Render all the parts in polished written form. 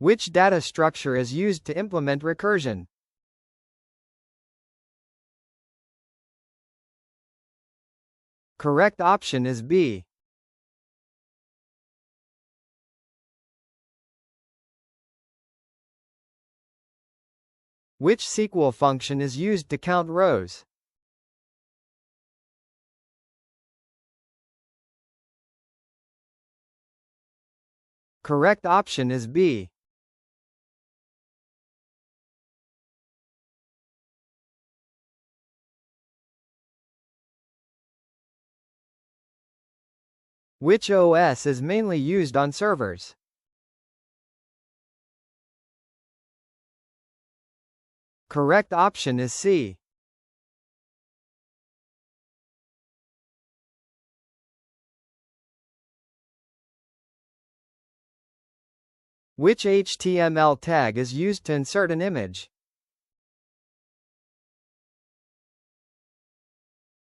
Which data structure is used to implement recursion? Correct option is B. Which SQL function is used to count rows? Correct option is B. Which OS is mainly used on servers? Correct option is C. Which HTML tag is used to insert an image?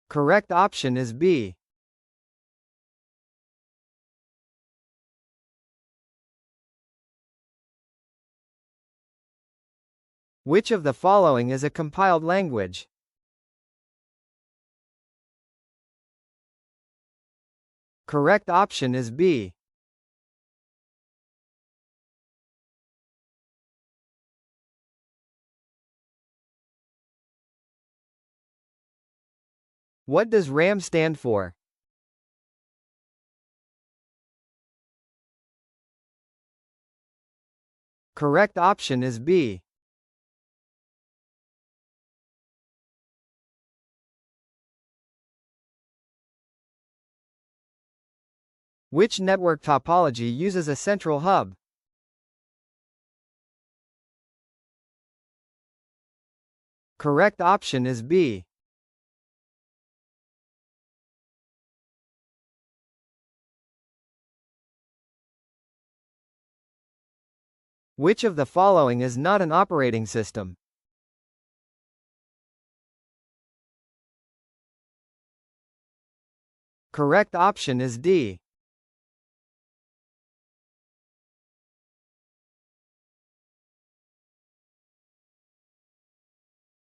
Correct option is B. Which of the following is a compiled language? Correct option is B. What does RAM stand for? Correct option is B. Which network topology uses a central hub? Correct option is B. Which of the following is not an operating system? Correct option is D.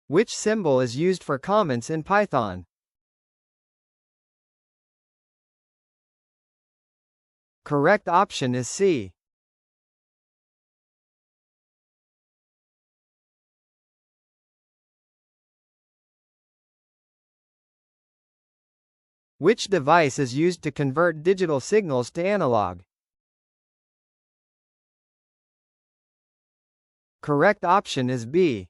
Which symbol is used for comments in Python? Correct option is C. Which device is used to convert digital signals to analog? Correct option is B.